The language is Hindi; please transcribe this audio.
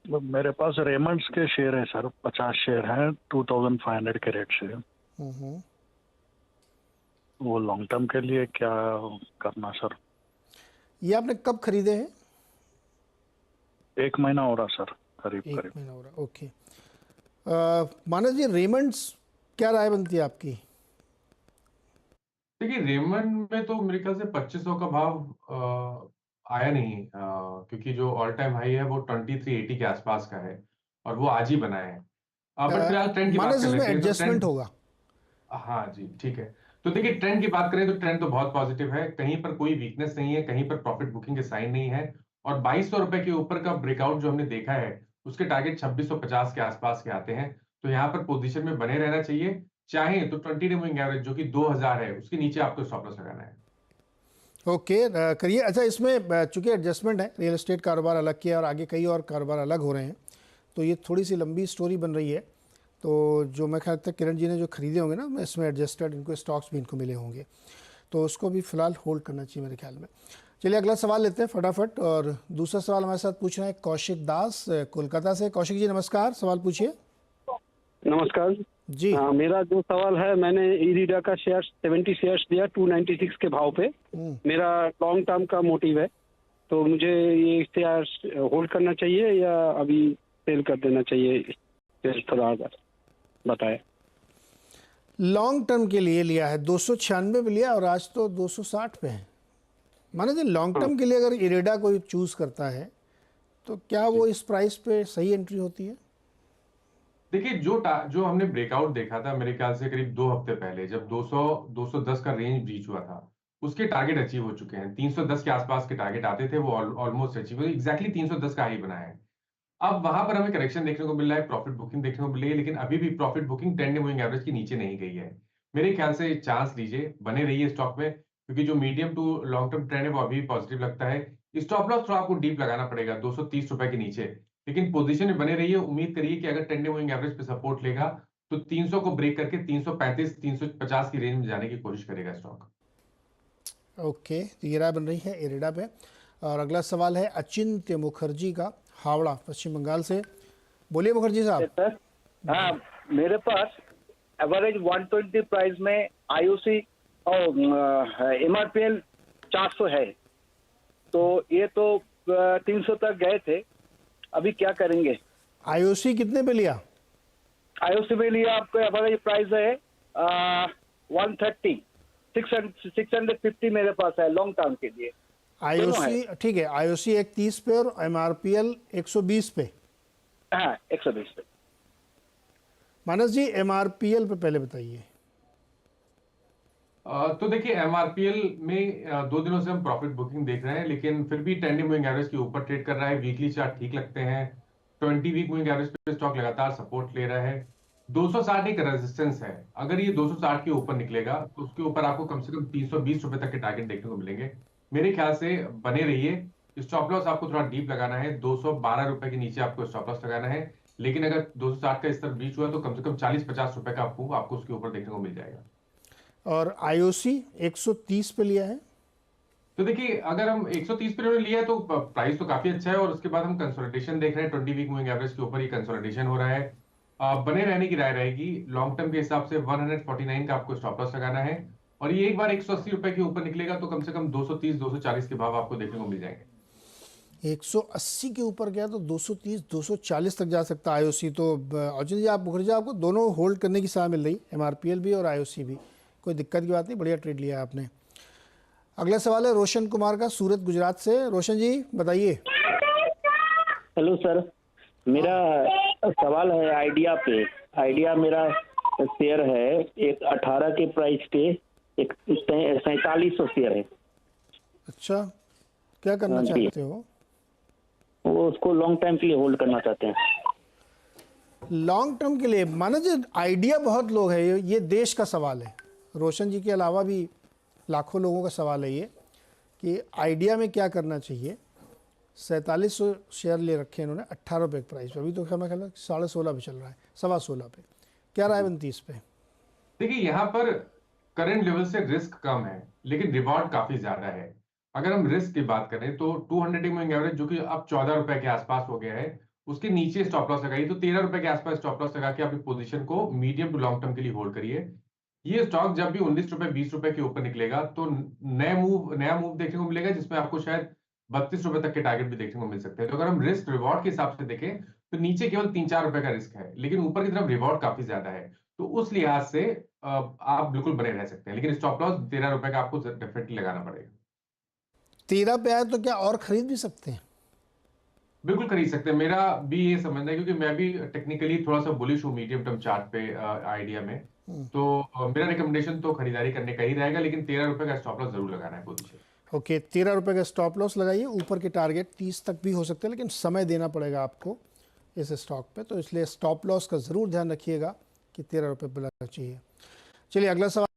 मेरे पास रेमंड्स के शेयर है सर, 50 शेयर हैं 2500 के रेट से। हम्म। वो लॉन्ग टर्म के लिए क्या करना सर? ये आपने कब खरीदे हैं? 1 महीना हो रहा सर, करीब एक करीब। महीना हो रहा, ओके। मानस जी, रेमंड्स क्या राय बनती है आपकी? देखिए, रेमंड में तो मेरे ख्याल से 2500 का भाव आया नहीं, क्योंकि जो ऑल टाइम हाई है वो 2380 के आसपास का है और वो आज ही बना है। बट फिलहाल ट्रेंड की बात मानस, कर इसमें लेते हैं तो एडजस्टमेंट ट्रेंड, होगा। हाँ जी ठीक है। तो देखिए, ट्रेंड की बात करें तो ट्रेंड तो बहुत पॉजिटिव है, कहीं पर कोई वीकनेस नहीं है, कहीं पर प्रॉफिट बुकिंग के साइन नहीं है। और 2200 रुपए के ऊपर का ब्रेकआउट जो हमने देखा है, उसके टारगेट 2650 के आसपास के आते हैं। तो यहाँ पर पोजीशन में बने रहना चाहिए। चाहे तो 20 डे मूविंग एवरेज जो कि 2000 है, उसके नीचे आपको स्टॉप लॉस लगाना है। ओके, करिए। अच्छा, इसमें चूंकि एडजस्टमेंट है, रियल एस्टेट कारोबार अलग किया और आगे कई और कारोबार अलग हो रहे हैं, तो ये थोड़ी सी लंबी स्टोरी बन रही है। तो जो मैं ख्याल तक किरण जी ने जो खरीदे होंगे ना, इसमें एडजस्टेड इनको स्टॉक्स भी इनको मिले होंगे, तो उसको भी फिलहाल होल्ड करना चाहिए मेरे ख्याल में। चलिए अगला सवाल लेते हैं फटाफट। और दूसरा सवाल हमारे साथ पूछ रहे हैं कौशिक दास कोलकाता से। कौशिक जी नमस्कार, सवाल पूछिए। नमस्कार जी। मेरा जो सवाल है, मैंने इरीडा का शेयर 70 शेयर्स दिया 296 के भाव पे। मेरा लॉन्ग टर्म का मोटिव है, तो मुझे ये शेयर होल्ड करना चाहिए या अभी सेल कर देना चाहिए? थोड़ा बताएं। लॉन्ग टर्म के लिए लिया है, 296 पे लिया और आज तो 260 पे है। माने जी, लॉन्ग हाँ। टर्म के लिए अगर इरेडा कोई चूज करता है तो क्या वो इस प्राइस पे सही एंट्री होती है? देखिए, जो हमने ब्रेकआउट देखा था मेरे ख्याल से करीब 2 हफ्ते पहले, जब 200 210 का रेंज ब्रीच हुआ था, उसके टारगेट अचीव हो चुके हैं। 310 के आसपास के टारगेट आते थे, वो ऑलमोस्ट अचीव हुए, एग्जैक्टली 310 का हाई बना है। अब वहां पर हमें करेक्शन देखने को मिल रहा है, प्रॉफिट बुकिंग देखने को मिल रही है, लेकिन अभी भी profit booking 10 day moving average के नीचे नहीं गई है। मेरे ख्याल से चांस लीजिए, बने रहिए स्टॉक में, क्योंकि जो medium to long term trend है वो अभी पॉजिटिव लगता है। स्टॉप लॉस थोड़ा आपको डीप लगाना पड़ेगा 230 रुपए के नीचे, लेकिन पोजीशन में बने रहिए। उम्मीद करिए कि अगर 10 डे मूविंग एवरेज पे सपोर्ट लेगा तो 300 को ब्रेक करके 335 350 की रेंज में जाने की कोशिश करेगा स्टॉक। ओके, तो ये राय बन रही है इरेडा पे। और अगला सवाल है अचिंत्य मुखर्जी का, हावड़ा पश्चिम बंगाल से। बोलिए मुखर्जी साहब। सर, हाँ, मेरे पास एवरेज 120 प्राइस में आईओसी और एमआरपीएल 400 है, तो ये तो 300 तक गए थे, अभी क्या करेंगे? आईओसी कितने पे लिया? आईओसी में लिया, आपको एवरेज प्राइस है 130, 650 मेरे पास है लॉन्ग टर्म के लिए। आईओसी ठीक है, आईओसी 130 पे और एमआरपीएल 120 पे। हाँ, 120 पे। मानस जी, एमआरपीएल पे पहले बताइए। तो देखिए, एमआरपीएल में 2 दिनों से हम प्रॉफिट बुकिंग देख रहे हैं, लेकिन फिर भी 10 डे मूविंग एवरेज के ऊपर ट्रेड कर रहा है। वीकली चार्ट ठीक लगते हैं। 20 वीक मूविंग एवरेज पे स्टॉक लगातार सपोर्ट ले रहा है। 260 एक रेजिस्टेंस है, अगर ये 260 के ऊपर निकलेगा तो उसके ऊपर आपको कम से कम 320 रुपए तक के टारगेट देखने को मिलेंगे। मेरे ख्याल से बने रहिए। स्टॉप लॉस आपको थोड़ा डीप लगाना है, 212 रुपए के नीचे आपको स्टॉप लॉस लगाना है, लेकिन अगर 260 का स्तर ब्रीच हुआ तो कम से कम 40-50 रुपए का आपको उसके ऊपर देखने को मिल जाएगा। और आईओसी 130 पे लिया है। तो देखिए, अगर हम 130 पे उन्होंने लिया है तो प्राइस तो काफी अच्छा है, और उसके बाद हम कंसोलिडेशन देख रहे हैं। 20 वीक मूविंग एवरेज के ऊपर ये कंसोलिडेशन हो रहा है। बने रहने की राय रहेगी। लॉन्ग टर्म के हिसाब से 149 का आपको स्टॉप लॉस लगाना है, और ये एक बार 180 रुपए के ऊपर निकलेगा तो कम से कम 230 240 के भाव आपको देखने को मिल जाएंगे। 180 के ऊपर गया तो 230 240 तक जा सकता है आईओसी। तो अर्जुन जी, आप मुखर्जी, आपको दोनों होल्ड करने की सलाह मिल रही, एमआरपीएल भी और आईओसी भी। कोई दिक्कत की बात नहीं, बढ़िया ट्रेड लिया आपने। अगला सवाल है रोशन कुमार का, सूरत गुजरात से। रोशन जी बताइए। हेलो सर, मेरा सवाल है आइडिया पे। आइडिया मेरा शेयर है, एक 18 के प्राइस पे एक 4700 शेयर है। अच्छा, क्या करना चाहते हो? वो उसको लॉन्ग टाइम के लिए होल्ड करना चाहते हैं। लॉन्ग टर्म के लिए माना जी, आइडिया बहुत लोग है, ये देश का सवाल है। रोशन जी के अलावा भी लाखों लोगों का सवाल है ये, कि आइडिया में क्या करना चाहिए। 4700 शेयर ले रखे हैं इन्होंने 18 रुपये प्राइस पे, अभी तो मैं ख्याल 16.5 पे चल रहा है, 16.25 पे। क्या राय बनती इस पे? देखिए, यहाँ पर करंट लेवल से रिस्क कम है, लेकिन रिवॉर्ड काफी ज्यादा है। अगर हम रिस्क की बात करें तो 200 मूविंग एवरेज जो कि अब 14 रुपए के आसपास हो गया है, उसके नीचे स्टॉप लॉस लगाइए। तो 13 रुपए के आसपास स्टॉप लॉस लगा के आप पोजीशन को मीडियम टू लॉन्ग टर्म के लिए होल्ड करिए। ये स्टॉक जब भी 19 रुपए 20 रुपए के ऊपर निकलेगा तो नया मूव देखने को मिलेगा, जिसमें आपको शायद 32 रुपए तक के टारगेट भी देखने को मिल सकते हैं। तो अगर हम रिस्क रिवॉर्ड के हिसाब से देखें तो नीचे केवल 3-4 रुपए का रिस्क है, लेकिन ऊपर की तरफ रिवॉर्ड काफी ज्यादा है। तो उस लिहाज से आप बिल्कुल बने रह सकते हैं, लेकिन स्टॉप लॉस 13 रुपए का आपको डेफिनेटली लगाना पड़ेगा। 13 पे आए तो क्या और खरीद भी सकते हैं? बिल्कुल खरीद सकते हैं, मेरा भी ये समझना है, क्योंकि मैं भी टेक्निकली थोड़ा सा बुलिश हूँ मीडियम टर्म चार्ट पे आइडिया में। तो मेरा रिकमेंडेशन तो खरीदारी करने का ही रहेगा, लेकिन 13 रुपए का स्टॉप लॉस जरूर लगाना है पोजीशन। ओके, 13 रुपए का स्टॉप लॉस लगाइए। ऊपर के टारगेट 30 तक भी हो सकते हैं, लेकिन समय देना पड़ेगा आपको इस स्टॉक पे, तो इसलिए स्टॉप लॉस का ज़रूर ध्यान रखिएगा कि 13 रुपए पे लगना चाहिए। चलिए अगला सवाल